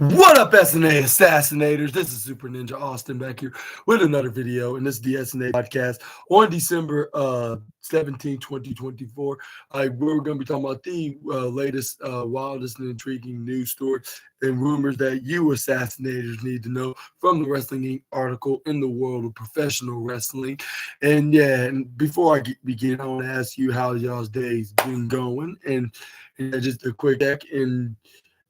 What up, SNA Assassinators? This is Super Ninja Austin back here with another video, and this is the SNA podcast on December 17, 2024. We're going to be talking about the latest, wildest, and intriguing news story and rumors that you assassinators need to know from the Wrestling Inc. article in the world of professional wrestling. And yeah, and before I begin, I want to ask you how y'all's days been going, and just a quick check and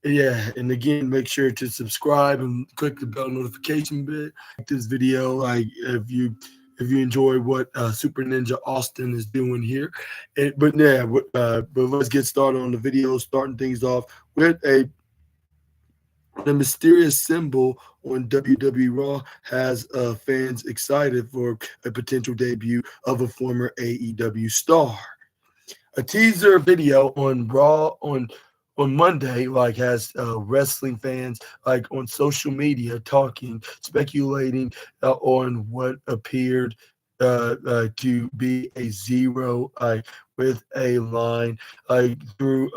yeah, and again, make sure to subscribe and click the bell notification bit. Like this video, like if you enjoy what Super Ninja Austin is doing here. But let's get started on the video. Starting things off with the mysterious symbol on WWE Raw has fans excited for a potential debut of a former AEW star. A teaser video on Raw on Monday, has wrestling fans on social media talking, speculating on what appeared to be a zero with a line through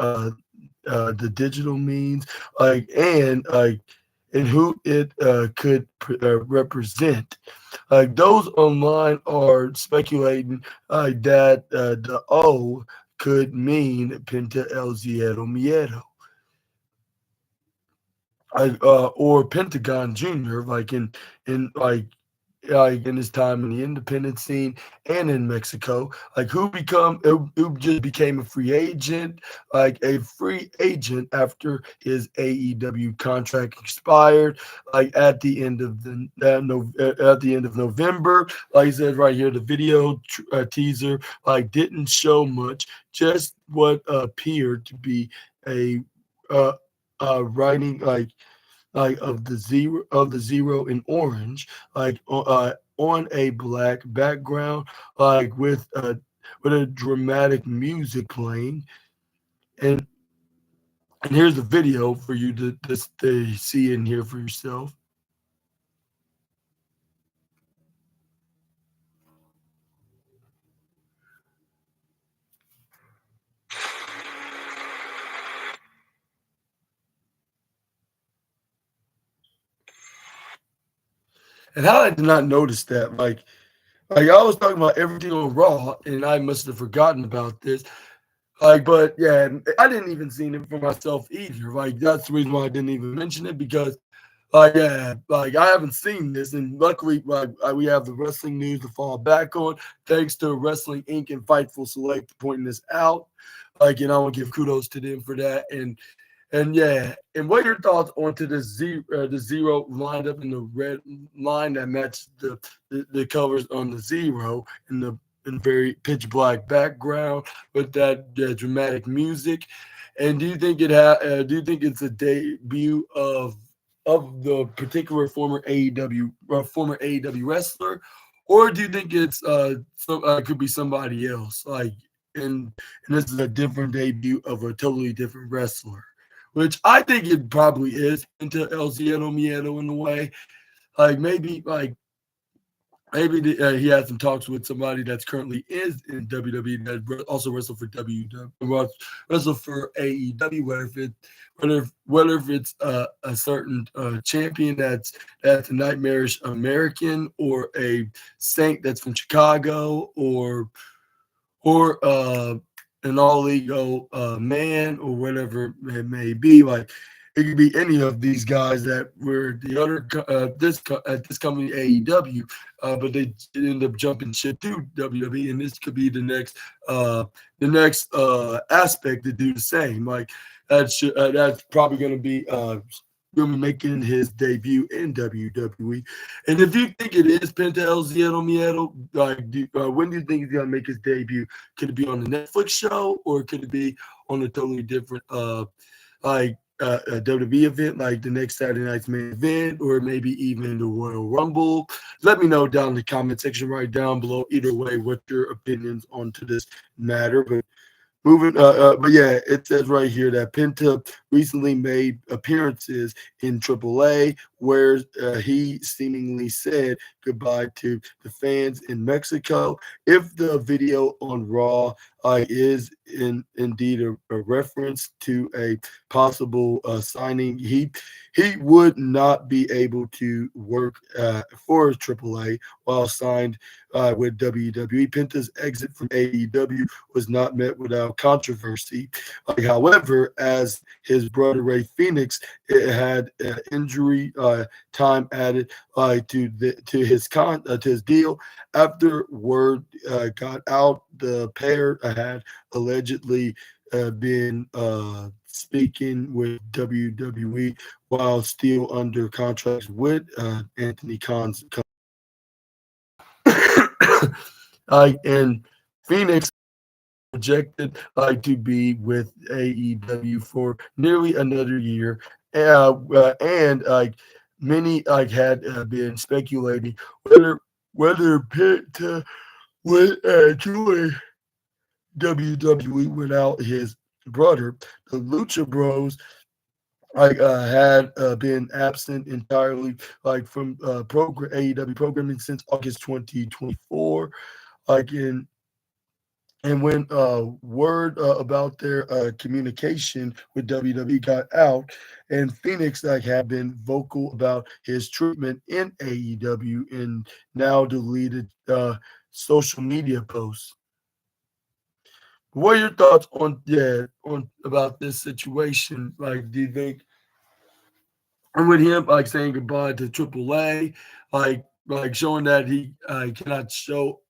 the digital means, and who it could represent. Those online are speculating that the O could mean Penta El Ziedo Miedo, or Pentagon Jr., in his time in the independent scene and in Mexico, who just became a free agent, after his AEW contract expired, at the end of November. Like I said right here, the video teaser didn't show much, just what appeared to be a writing of the zero in orange, on a black background, with a dramatic music playing, and here's the video for you to see and hear for yourself. And how I did not notice that, I was talking about everything on Raw, and I must have forgotten about this. But yeah, I didn't even see it for myself either. That's the reason why I didn't even mention it, because yeah, I haven't seen this, and luckily, we have the wrestling news to fall back on, thanks to Wrestling Inc. and Fightful Select pointing this out. And I want to give kudos to them for that. And yeah, and what are your thoughts onto the zero lined up in the red line that matches the colors on the zero in very pitch black background with that dramatic music? And do you think it's a debut of the particular former AEW wrestler, or do you think it's could be somebody else? And this is a different debut of a totally different wrestler, which I think it probably is into El Ziedo Miedo in a way. Maybe he had some talks with somebody that's currently is in WWE that also wrestled for wrestled for AEW, whether if it's a certain champion that's a nightmarish American, or a Saint that's from Chicago, or an all-ego man, or whatever it may be. It could be any of these guys that were the other this company AEW, but they end up jumping ship to WWE, and this could be the next aspect to do the same. That's probably going to be making his debut in WWE. And if you think it is Penta El Ziedo Miedo, when do you think he's going to make his debut? Could it be on the Netflix show, or could it be on a totally different a WWE event, like the next Saturday night's main event, or maybe even the Royal Rumble? Let me know down in the comment section right down below. Either way, what your opinions onto this matter. But yeah, it says right here that Penta recently made appearances in AAA, where he seemingly said goodbye to the fans in Mexico. If the video on Raw is indeed a reference to a possible signing, he would not be able to work for AAA while signed with WWE. Penta's exit from AEW was not met without controversy. However, as his brother Ray Phoenix had injury time added to his deal. After word got out, the pair had allegedly been speaking with WWE while still under contracts with Anthony Khan's. And Phoenix projected to be with AEW for nearly another year, and many had been speculating whether Pitt would join WWE without his brother. The Lucha Bros had been absent entirely from program AEW programming since August 2024. Like in And when word about their communication with WWE got out, and Phoenix had been vocal about his treatment in AEW and now deleted social media posts. What are your thoughts on about this situation? Like, do you think, and with him saying goodbye to AAA, showing that he cannot show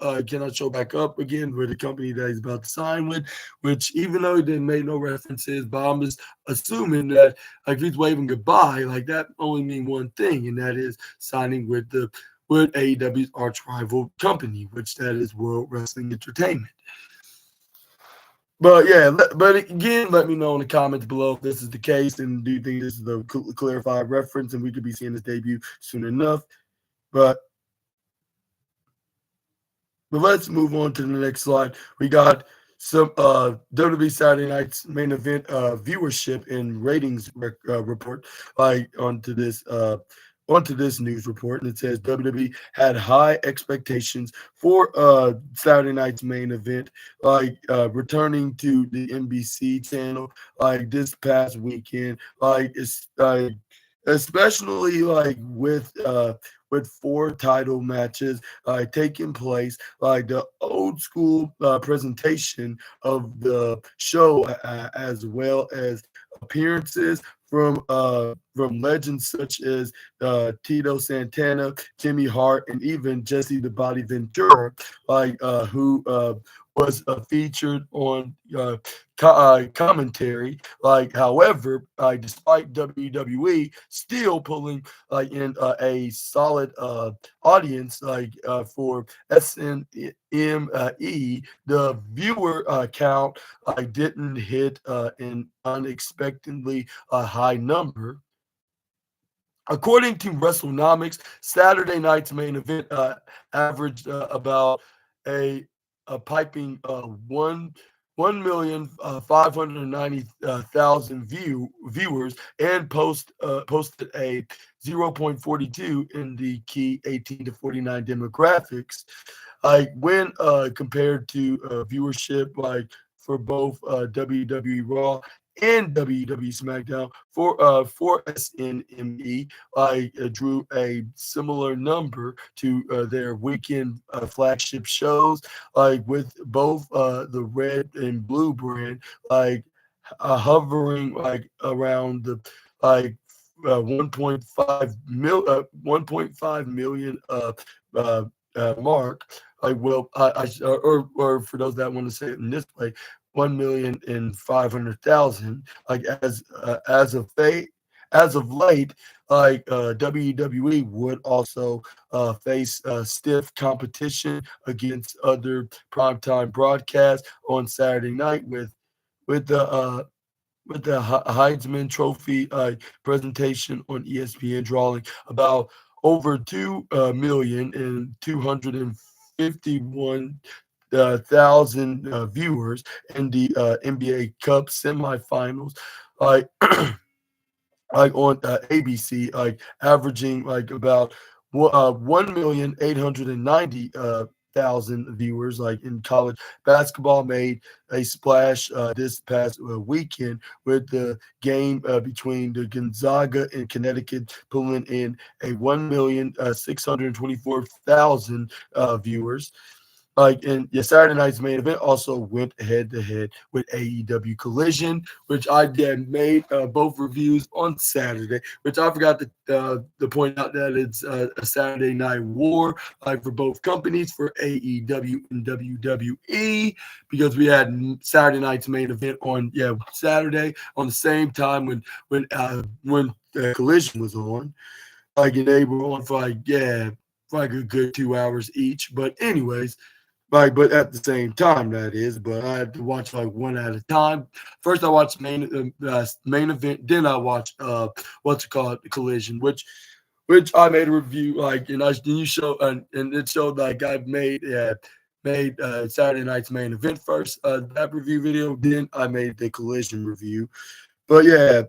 back up again with the company that he's about to sign with, which even though he didn't make no references, but I'm just assuming that if he's waving goodbye, that only mean one thing, and that is signing with AEW's arch rival company, which that is World Wrestling Entertainment. But yeah, but again, let me know in the comments below if this is the case, and do you think this is a clarified reference, and we could be seeing this debut soon enough. But let's move on to the next slide. We got some WWE Saturday Night's main event viewership and ratings report onto this news report, and it says WWE had high expectations for Saturday night's main event, returning to the NBC channel this past weekend, especially with 4 title matches taking place, the old school presentation of the show, as well as appearances from legends such as Tito Santana, Jimmy Hart, and even Jesse the Body Ventura, who was featured on commentary. However, despite WWE still pulling in a solid audience for SNME, the viewer count didn't hit an unexpectedly high number. According to WrestleNomics, Saturday night's main event averaged about a piping 1,590,000 viewers, and posted a 0.42 in the key 18 to 49 demographics. When compared to viewership for both WWE Raw and WWE SmackDown, for SNME, drew a similar number to their weekend flagship shows, with both the red and blue brand hovering around the 1.5 million mark. Or for those that want to say it in this way, 1,500,000. As of late, WWE would also face stiff competition against other primetime broadcasts on Saturday night with the Heisman Trophy presentation on ESPN, drawing about over 2,251,000 viewers, in the NBA Cup semifinals. like like on ABC, like averaging like about 1,890,000 thousand viewers. Like in college basketball, made a splash this past weekend with the game between the Gonzaga and Connecticut, pulling in a 1,624,000 viewers. Like in yeah, Saturday night's main event also went head to head with AEW Collision, which I did made both reviews on Saturday. Which I forgot to point out that it's a Saturday night war, like for both companies, for AEW and WWE, because we had Saturday night's main event on Saturday on the same time when Collision was on. Like and they were on for for like a good 2 hours each. But anyways, like, but at the same time, that is. But I had to watch like one at a time. First, I watched main event. Then I watched what's it called, Collision, which I made a review like, and you show and it showed like I made Saturday night's main event first, that review video. Then I made the Collision review. But yeah,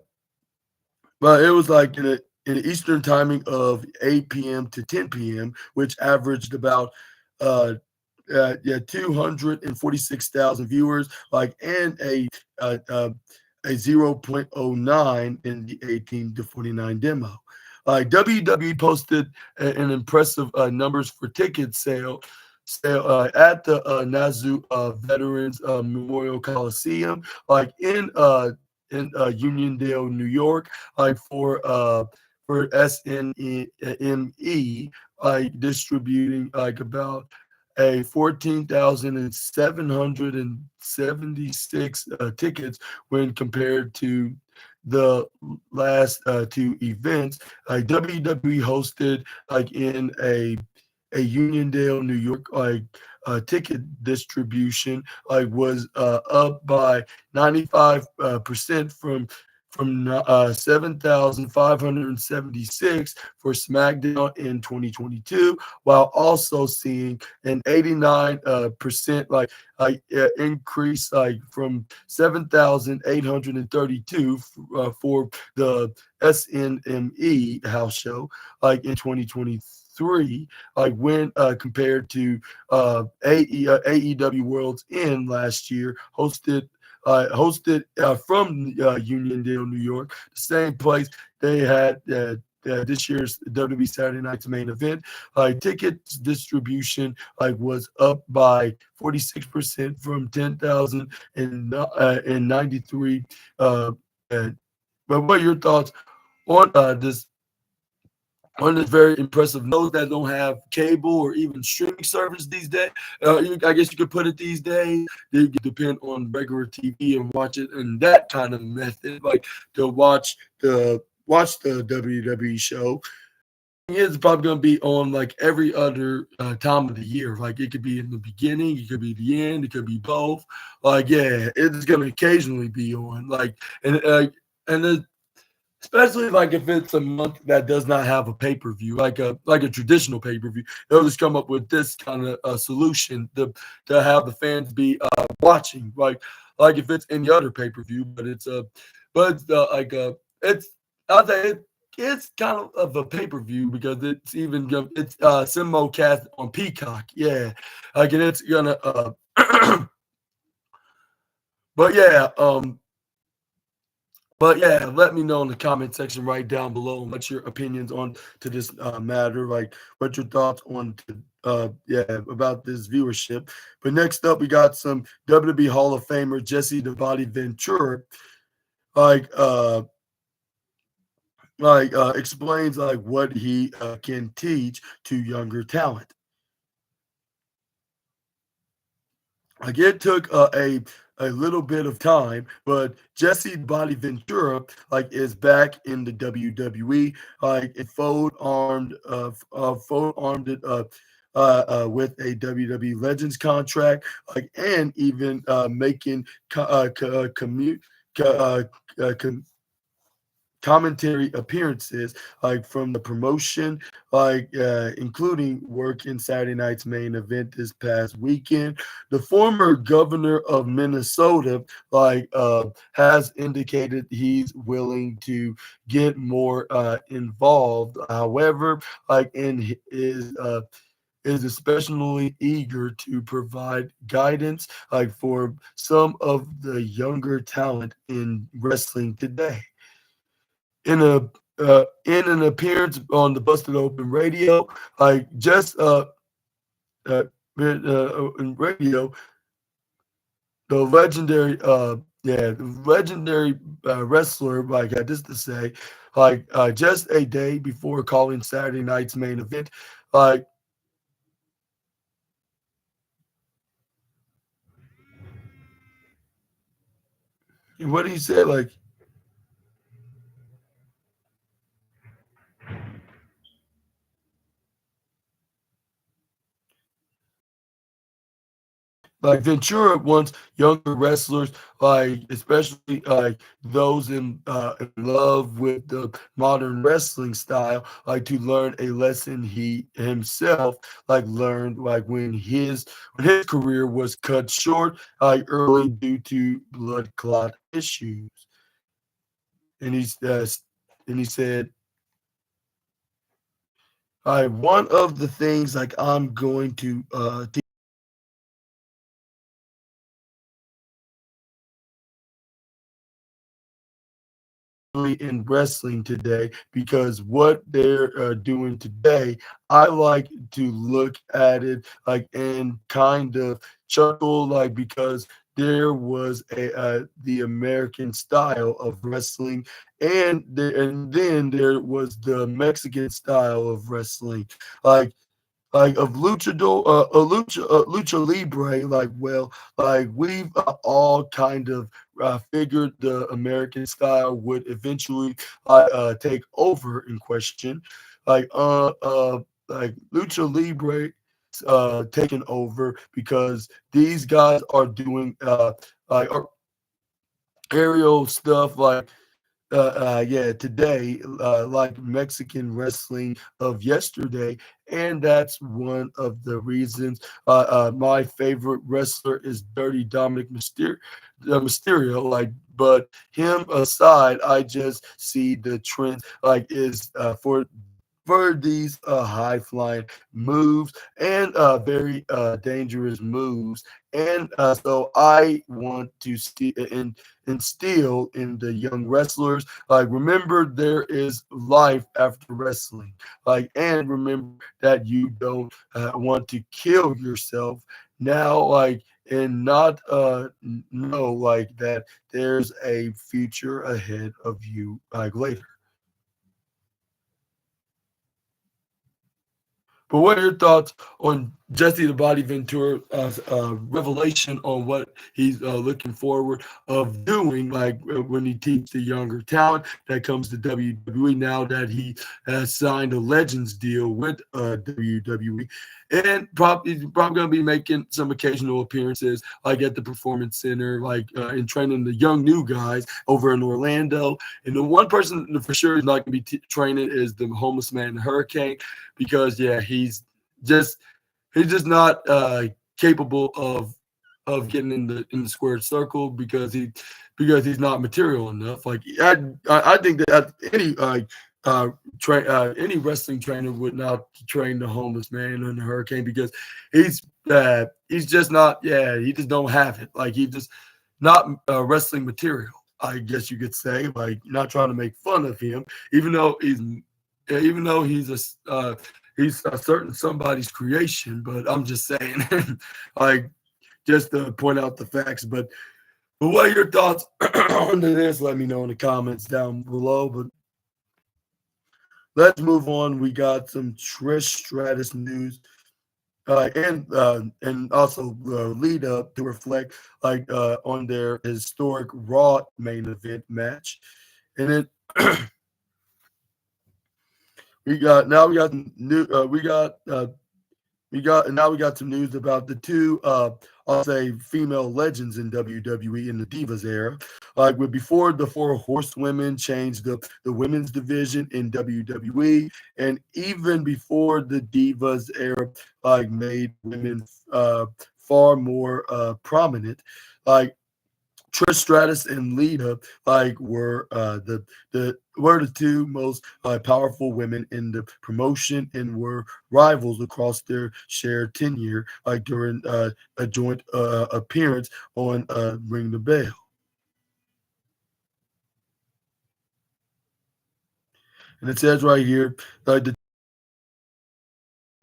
but it was like in the Eastern timing of 8 p.m. to 10 p.m., which averaged about uh 246,000 viewers, like, and a 0.09 in the 18 to 49 demo. WWE posted an impressive numbers for ticket sale at the Nazoo Veterans Memorial Coliseum, like in Uniondale, New York, like for SNE, like distributing like about a 14,776 tickets when compared to the last two events. Like WWE hosted like in a Uniondale, New York, like ticket distribution, like was up by 95% from 7,576 for SmackDown in 2022, while also seeing an 89% increase like from 7,832 for the SNME house show like in 2023, like when compared to AEW World's End last year, hosted from Uniondale, New York, the same place they had this year's WWE Saturday Night's main event. Ticket distribution was up by 46% from 10,093. But what are your thoughts on this very impressive note that don't have cable or even streaming service these days? I guess you could put it these days. They depend on regular TV and watch it in that kind of method, like to watch the WWE show. It's probably going to be on like every other time of the year. Like it could be in the beginning, it could be the end, it could be both. Like yeah, it's going to occasionally be on. And especially like if it's a month that does not have a pay-per-view, like a traditional pay-per-view, they'll just come up with this kind of solution to have the fans be watching, like if it's any other pay-per-view, it's I'll say it's kind of a pay-per-view because it's simulcast on Peacock, yeah, like and it's gonna but yeah But yeah, let me know in the comment section right down below what's your opinions on to this matter. Like, what's your thoughts on about this viewership. But next up, we got some WWE Hall of Famer Jesse the Body Ventura, like explains like what he can teach to younger talent. Like it took a little bit of time, but Jesse Body Ventura like is back in the WWE, like it fold armed it with a WWE Legends contract, like and even making commute. commentary appearances, like from the promotion, like including work in Saturday night's main event this past weekend. The former governor of Minnesota, has indicated he's willing to get more involved. However, is especially eager to provide guidance for some of the younger talent in wrestling today. In a in an appearance on the Busted Open Radio, like just uh, in radio, the legendary the legendary wrestler had this to say, just a day before calling Saturday night's main event, like what he said, Ventura wants younger wrestlers, especially those in love with the modern wrestling style, to learn a lesson he himself learned when his career was cut short early due to blood clot issues. And he said, one of the things I'm going to in wrestling today, because what they're doing today, I like to look at it and kind of chuckle, because there was the American style of wrestling, and then there was the Mexican style of wrestling, like of luchador, lucha libre. We've all kind of figured the American style would eventually take over in question, like uh uh lucha libre taking over because these guys are doing like aerial stuff, yeah, today, like Mexican wrestling of yesterday, and that's one of the reasons my favorite wrestler is Dirty Dominic Mysterio. But him aside, I just see the trend is for these high flying moves and very dangerous moves. And so I want to instill in the young wrestlers, remember there is life after wrestling. And remember that you don't want to kill yourself now, and not know that there's a future ahead of you later. But what are your thoughts on Jesse the Body Ventura revelation on what he's looking forward of doing, when he teaches the younger talent that comes to WWE now that he has signed a Legends deal with WWE, and he's probably going to be making some occasional appearances at the Performance Center, and training the young new guys over in Orlando. And the one person for sure is not going to be training is the homeless man, the Hurricane, because yeah, just he's just not capable of getting in the squared circle because he's not material enough. I think that any wrestling trainer would not train the homeless man and the Hurricane because he's just not, yeah, he just don't have it. He just not wrestling material, I guess you could say. Not trying to make fun of him, even though he's a certain somebody's creation. But I'm just saying, like just to point out the facts. But what are your thoughts on this? Let me know in the comments down below. But let's move on. We got some Trish Stratus news. And also lead up to reflect on their historic Raw main event match, and then we got new we got and now we got some news about the two I'll say female legends in WWE in the Divas era. Like with before the four horsewomen changed the women's division in WWE, and even before the Divas era, like made women far more prominent. Like Trish Stratus and Lita, like were the two most powerful women in the promotion and were rivals across their shared tenure, like during a joint appearance on Ring the Bell. And it says right here, like the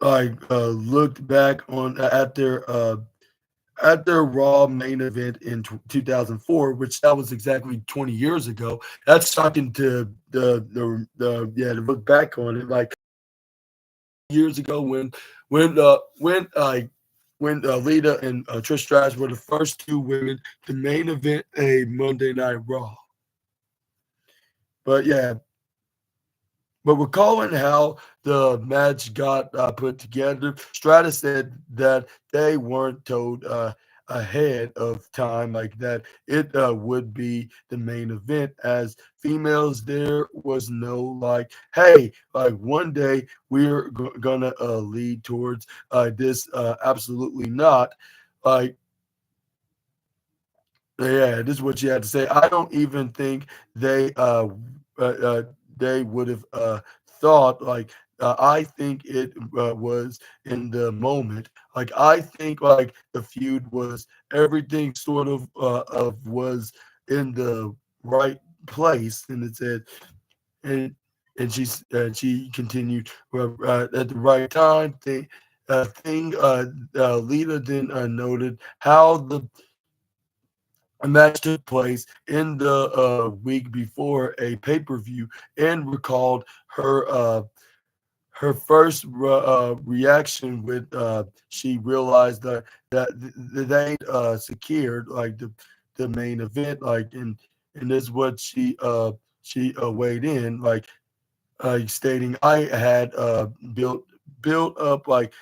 looked back on at their Raw main event in 2004, which that was exactly 20 years ago. That's shocking to to look back on it like years ago when Lita and Trish Stratus were the first two women to main event a Monday Night Raw. But yeah, but recalling how the match got put together, Stratus said that they weren't told ahead of time, like that it would be the main event. As females, there was no like, hey, like one day we're gonna lead towards this. Absolutely not. Like yeah, this is what you had to say. I don't even think uh, uh they would have thought like I think it was in the moment. Like I think like the feud was everything sort of was in the right place, and it said and she continued at the right time. Lita then noted how the a match took place in the week before a pay-per-view and recalled her first reaction with she realized that they secured like the main event like and this is what she weighed in like stating I had built up like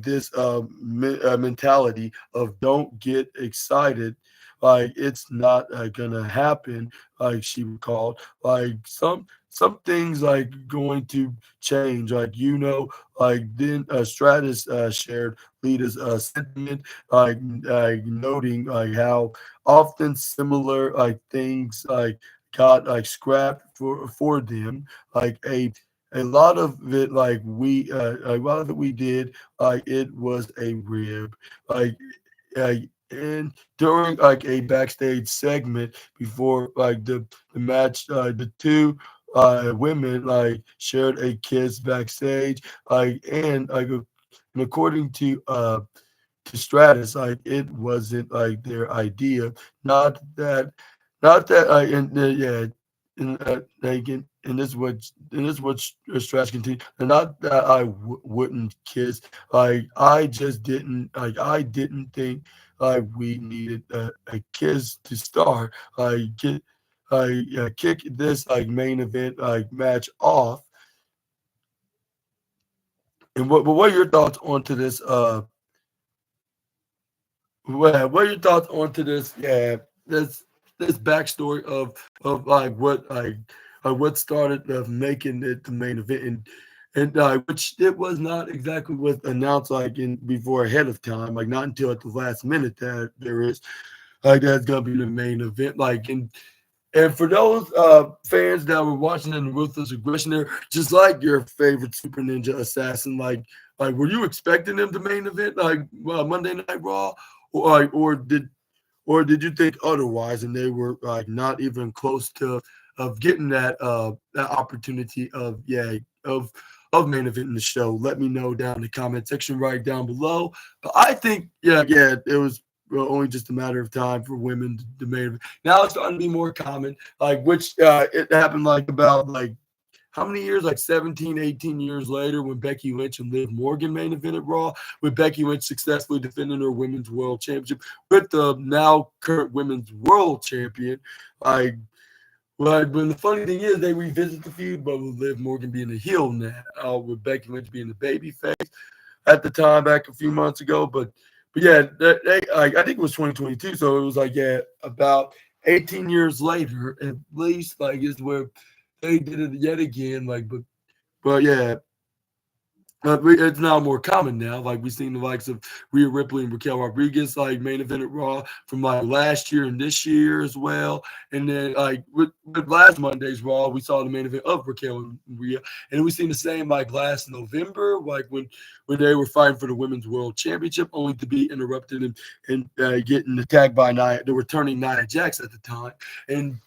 this mentality of don't get excited, like it's not gonna happen. Like she recalled, like some things like going to change. Like like then Stratus shared Lita's sentiment, noting like how often similar like things like got like scrapped for them like a lot of it like a lot of it we did like it was a rib like uh, and during like a backstage segment before like the match the two women like shared a kiss backstage and according to Stratus, like it wasn't like their idea. Not that, not that. And yeah, and this is what Stratus continued. And not that I wouldn't kiss. Like I didn't think like we needed a kiss to start. Kick this like main event like match off. And what are your thoughts onto this? Well, what are your thoughts onto this? Yeah, this backstory of what started of making it the main event and which it was not exactly was announced like in before ahead of time, like not until at the last minute that there is like that's gonna be the main event. And for those fans that were watching in the Ruthless Aggression there, just like your favorite Super Ninja Assassin, were you expecting them to main event like Monday Night Raw, or did you think otherwise, and they were like not even close to of getting that opportunity of main event in the show? Let me know down in the comment section right down below. But I think yeah, it was only just a matter of time for women to main event. Now it's starting to be more common, like which it happened like about like how many years? Like 17, 18 years later, when Becky Lynch and Liv Morgan main evented Raw, with Becky Lynch successfully defending her Women's World Championship with the now current Women's World Champion. Like, when the funny thing is, they revisit the feud, but with Liv Morgan being the heel now, with Becky Lynch being the baby face at the time back a few months ago. But yeah, I think it was 2022, so it was like yeah, about 18 years later, at least like is where they did it yet again. Like, but yeah, it's now more common now. Like we've seen the likes of Rhea Ripley and Raquel Rodriguez like main event at Raw from like last year and this year as well. And then like with last Monday's Raw, we saw the main event of Raquel and Rhea, and we've seen the same like last November, like when they were fighting for the Women's World Championship, only to be interrupted and getting attacked by the returning Nia Jax at the time. And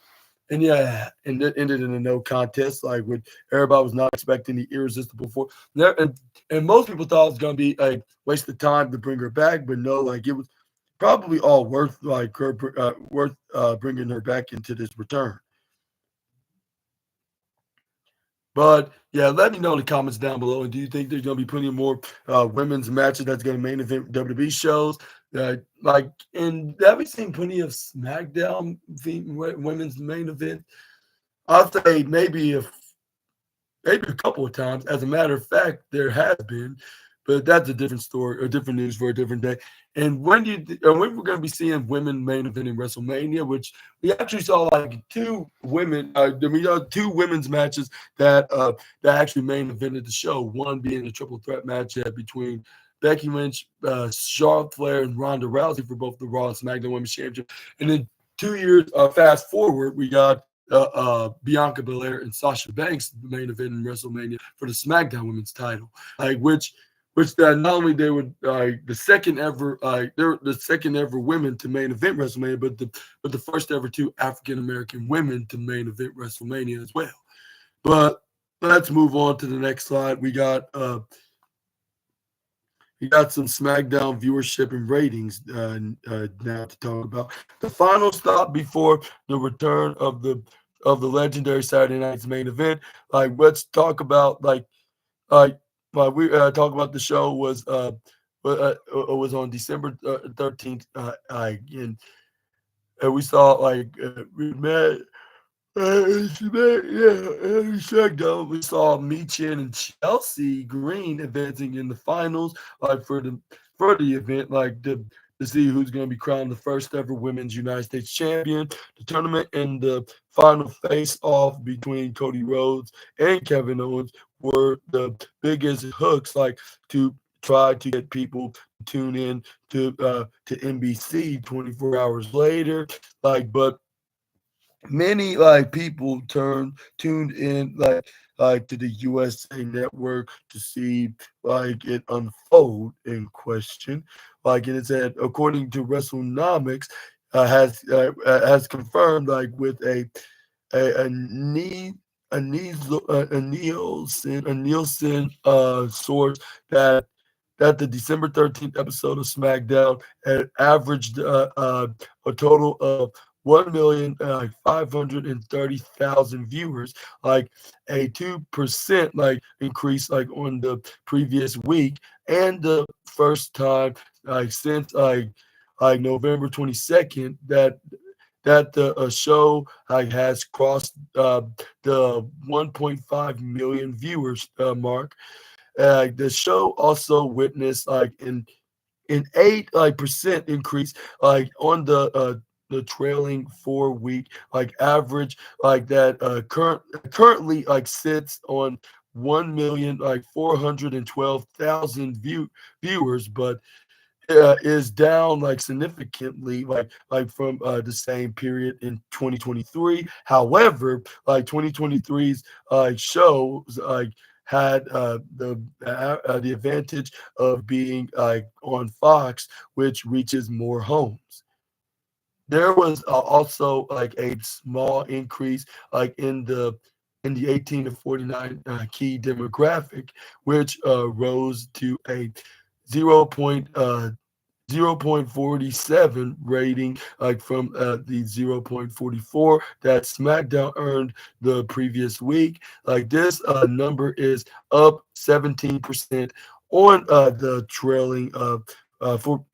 and yeah, and it ended in a no contest. Like with everybody was not expecting the irresistible force. And most people thought it was gonna be a waste of time to bring her back, but no, like it was probably all worth like her worth bringing her back into this return. But yeah, let me know in the comments down below. And do you think there's gonna be plenty more women's matches that's gonna main event WWE shows? And have we seen plenty of SmackDown women's main event? I'll say maybe a couple of times. As a matter of fact, there has been, but that's a different story or different news for a different day. And when we're going to be seeing women main event in WrestleMania, which we actually saw like two women's matches that actually main evented the show. One being a triple threat match between Becky Lynch, Charlotte Flair, and Ronda Rousey for both the Raw and SmackDown Women's Championship. And then 2 years fast forward, we got Bianca Belair and Sasha Banks the main event in WrestleMania for the SmackDown Women's title, like which not only they were the second ever they're the second ever women to main event WrestleMania, but the first ever two African American women to main event WrestleMania as well. But let's move on to the next slide. We got some SmackDown viewership and ratings now to talk about. The final stop before the return of the legendary Saturday Night's main event. Like, let's talk about we talk about the show was on December 13th. And we saw we met. SmackDown, we saw Michin and Chelsea Green advancing in the finals, like for the event, like to see who's going to be crowned the first ever women's United States champion. The tournament and the final face-off between Cody Rhodes and Kevin Owens were the biggest hooks, like to try to get people to tune in to NBC 24 hours later, but many people tuned in to the USA Network to see it unfold in question. And it said, according to WrestleNomics, has confirmed with a knee a Nielsen source that the December 13th episode of SmackDown had averaged a total of 1,530,000 viewers, like a 2% increase on the previous week, and the first time since November 22nd that the show has crossed the 1.5 million viewers mark. The show also witnessed an 8% increase on the trailing 4 week average that currently sits on 1,412,000 viewers, but is down significantly from the same period in 2023. However, 2023's shows had the advantage of being on Fox, which reaches more homes. There was also a small increase in the 18 to 49 key demographic, which rose to a 0.47 rating from the 0.44 that SmackDown earned the previous week. This number is up 17% on the trailing for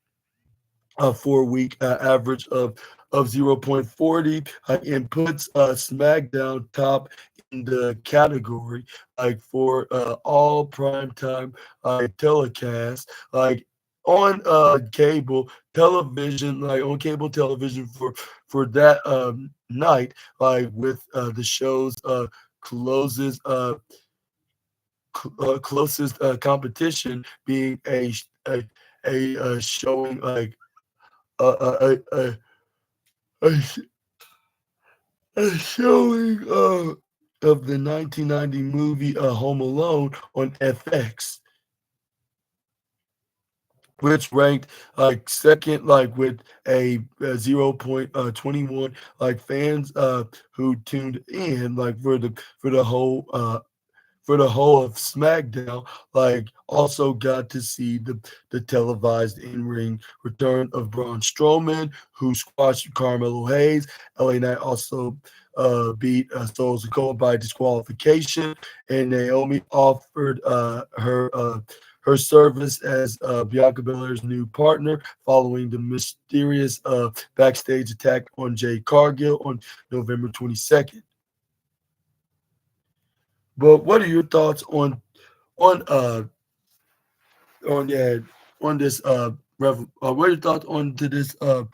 a 4 week average of 0.40 and puts SmackDown top in the category for all primetime telecasts on cable television, like on cable television for that night, like with the show's closest competition being a showing like a, a, a showing of the 1990 movie Home Alone on FX, which ranked like second, like with a 0.21 like fans who tuned in like for the whole of SmackDown, like also got to see the televised in-ring return of Braun Strowman, who squashed Carmelo Hayes. LA Knight also beat Solo Sikoa by disqualification, and Naomi offered her service as Bianca Belair's new partner following the mysterious backstage attack on Jade Cargill on November 22nd. But what are your thoughts on on yeah on this what are your thoughts on to this on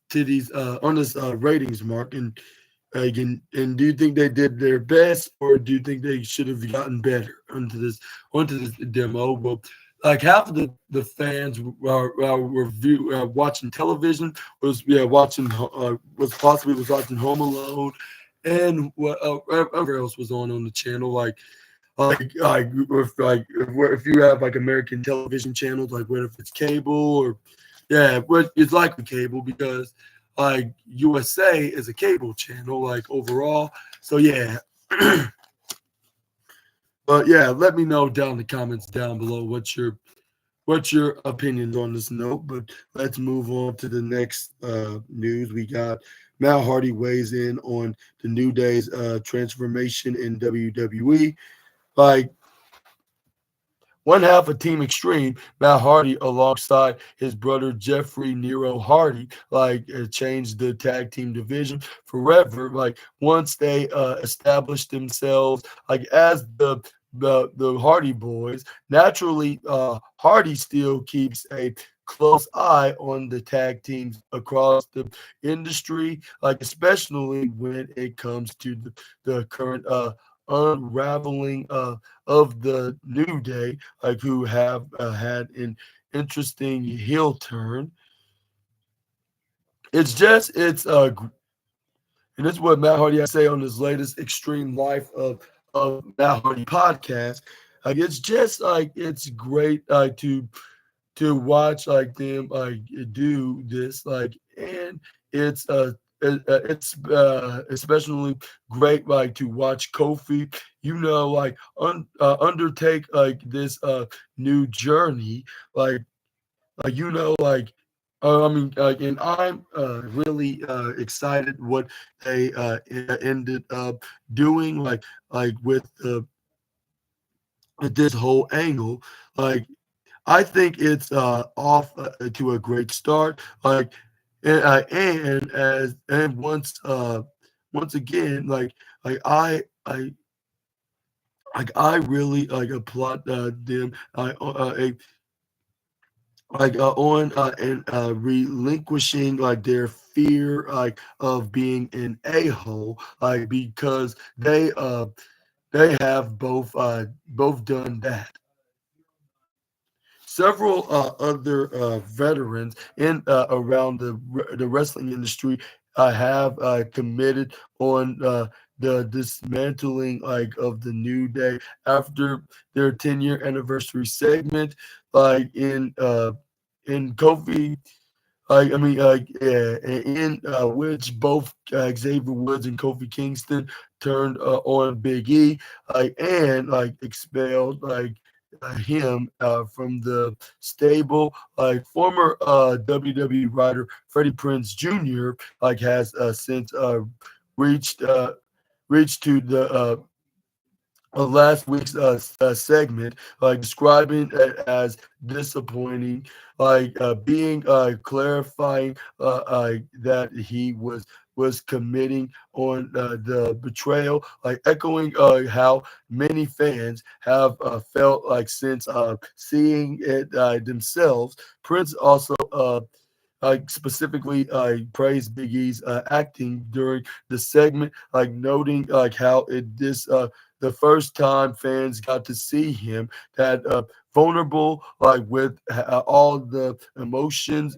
to these on this ratings, Mark? And do you think they did their best, or do you think they should have gotten better onto this demo? Well, like half of the fans watching television was possibly was watching Home Alone, and whatever else was on the channel, if you have like American television channels, like whether if it's cable or yeah, but it's likely cable because like USA is a cable channel like overall. So yeah, but yeah, let me know down in the comments down below what's your opinions on this note. But let's move on to the next news. We got Matt Hardy weighs in on the New Day's transformation in WWE. Like one half of Team Extreme, Matt Hardy, alongside his brother Jeffrey Nero Hardy, like changed the tag team division forever. Like once they established themselves, like as the Hardy Boys. Naturally, Hardy still keeps a close eye on the tag teams across the industry, like especially when it comes to the current unraveling of the New Day, like who have had an interesting heel turn. And this is what Matt Hardy has to say on his latest Extreme Life of Matt Hardy podcast. Like it's just like it's great to watch like them like do this like, and it's especially great like to watch Kofi, like undertake like this new journey, like like I mean, and I'm really excited what they ended up doing, with this whole angle. Like I think it's off to a great start. And once again, like I really like applaud them. On and relinquishing like their fear of being an a-hole, because they have both done that. Several other veterans in around the wrestling industry have committed on the dismantling of the New Day after their 10-year anniversary segment, like in Kofi. I mean, yeah, in which both Xavier Woods and Kofi Kingston turned on Big E, and expelled him from the stable. Like former WWE writer Freddie Prinze Jr. Has since reached reached to the last week's segment, describing it as disappointing, being clarifying that he was was committing on the betrayal, like echoing how many fans have felt like since seeing it themselves. Prince also specifically praised Big E's acting during the segment, like noting like how it this the first time fans got to see him that vulnerable, like with all the emotions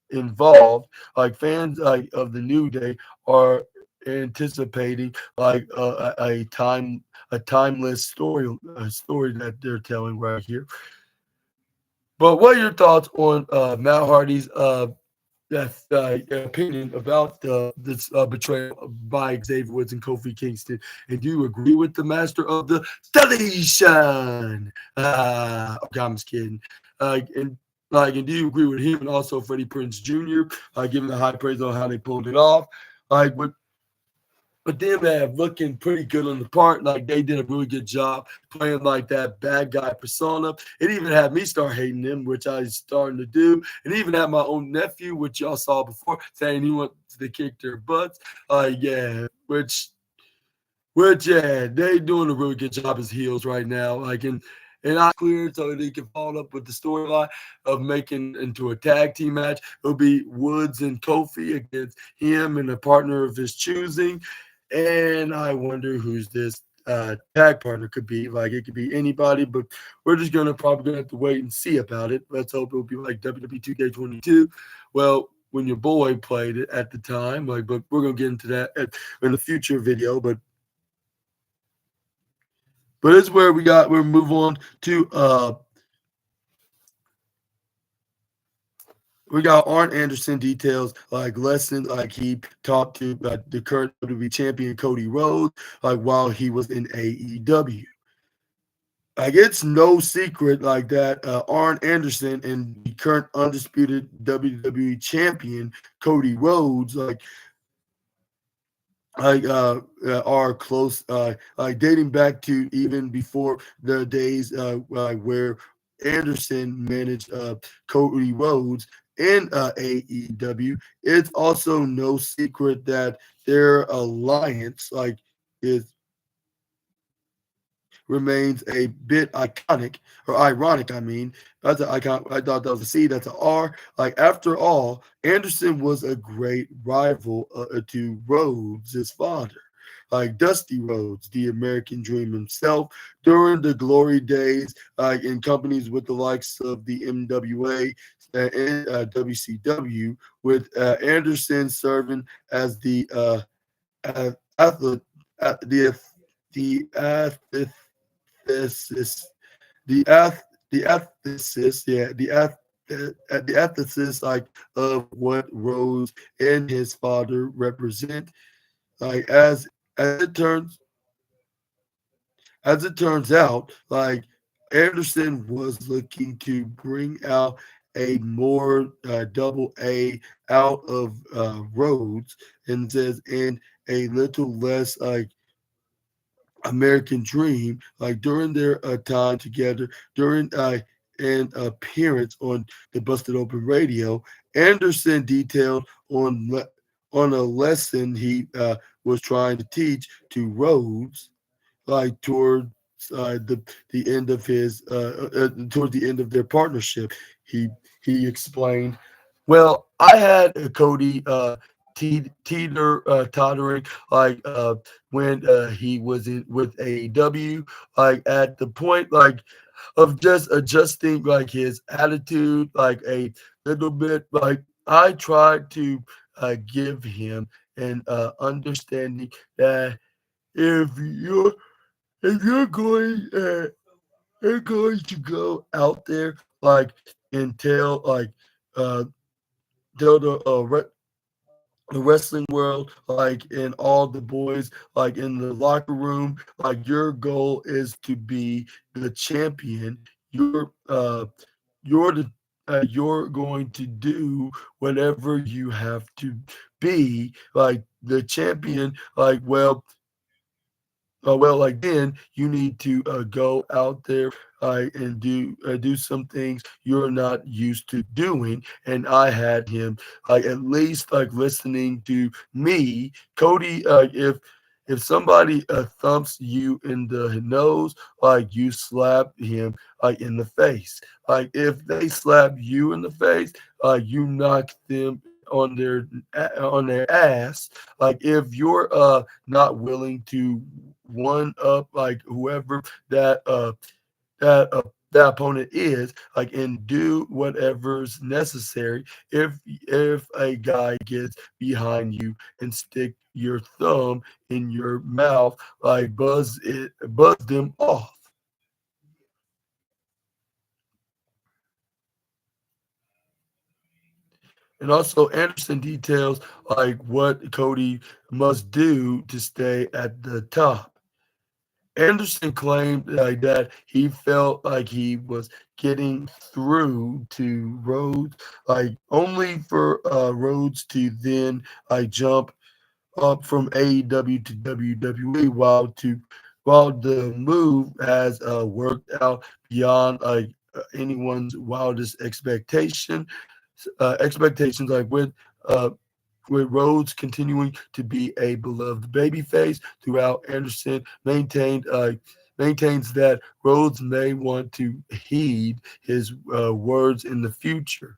involved. Like fans like of the New Day are anticipating like a timeless story that they're telling right here. But what are your thoughts on Matt Hardy's opinion about this betrayal by Xavier Woods and Kofi Kingston? And do you agree with the master of the station? Okay, I'm just kidding. And do you agree with him and also Freddie Prinze Jr. Giving the high praise on how they pulled it off? Like, but them man looking pretty good on the part. Like they did a really good job playing like that bad guy persona. It even had me start hating them, which I was starting to do. And even had my own nephew, which y'all saw before, saying he wants to kick their butts. Yeah, which yeah, they doing a really good job as heels right now. And I cleared so they can follow up with the storyline of making into a tag team match. It'll be Woods and Kofi against him and a partner of his choosing. And I wonder who's this tag partner could be. Like it could be anybody, but we're just gonna have to wait and see about it. Let's hope it'll be like WWE 2K22. Well, when your boy played it at the time, like, but we're gonna get into that in a future video. But it's where we'll move on to we got Arn Anderson details like lessons like he talked to the current WWE champion Cody Rhodes like while he was in AEW. Like it's no secret like that Arn Anderson and the current undisputed WWE champion Cody Rhodes are close, dating back to even before the days where Anderson managed Cody Rhodes in AEW. It's also no secret that their alliance is remains a bit iconic or ironic. I mean, that's an icon. I thought that was a C. That's an R. Like after all, Anderson was a great rival to Rhodes, his father. Like Dusty Rhodes, the American Dream himself, during the glory days, in companies with the likes of the MWA and WCW, with Anderson serving as the athlete, the athlete ethicist, the eth, the ethicist, yeah, the ethicist, like of what Rose and his father represent. Like as it turns as it turns out, like Anderson was looking to bring out a more double A out of Rhodes and a little less like American Dream, like during their time together, during an appearance on the Busted Open Radio, Anderson detailed on a lesson he was trying to teach to Rhodes, like towards the end of his towards the end of their partnership. He he explained, well, I had Cody teeter tottering when he was in with AEW, like at the point of just adjusting like his attitude like a little bit. Like I tried to give him an understanding that if you're if you're going to go out there and tell uh tell the wrestling world, like in all the boys, like in the locker room, like your goal is to be the champion. You're the you're going to do whatever you have to be like the champion. Like well, well, like then you need to go out there and do some things you're not used to doing. And I had him at least listening to me, Cody. If somebody thumps you in the nose, you slap him in the face. If they slap you in the face, you knock them on their ass. If you're not willing to one up whoever that that that opponent is and do whatever's necessary. If a guy gets behind you and stick your thumb in your mouth, buzz them off. And also Anderson details what Cody must do to stay at the top. Anderson claimed that he felt like he was getting through to Rhodes, only for Rhodes to then jump up from AEW to WWE, while the move has worked out beyond anyone's wildest expectations, uh, with Rhodes continuing to be a beloved babyface throughout. Anderson maintains that Rhodes may want to heed his words in the future.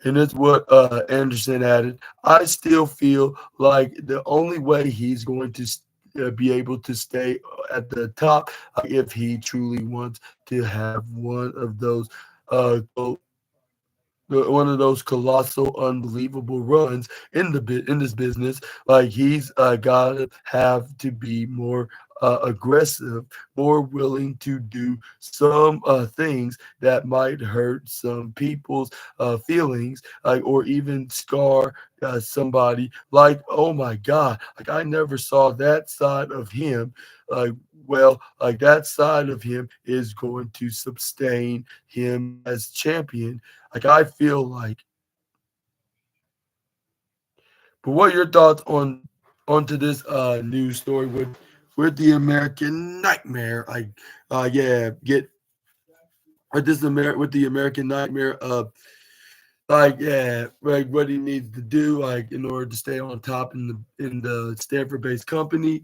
And that's what Anderson added. I still feel like the only way he's going to be able to stay at the top if he truly wants to have uh, one of those colossal, unbelievable runs in this business. He's gotta have to be more aggressive, more willing to do some things that might hurt some people's feelings, or even scar somebody. Oh my God, I never saw that side of him. Like, that side of him is going to sustain him as champion. I feel like. But what are your thoughts onto this news story with the American Nightmare? Yeah, get with with the American Nightmare. Yeah, what he needs to do in order to stay on top in the Stanford-based company.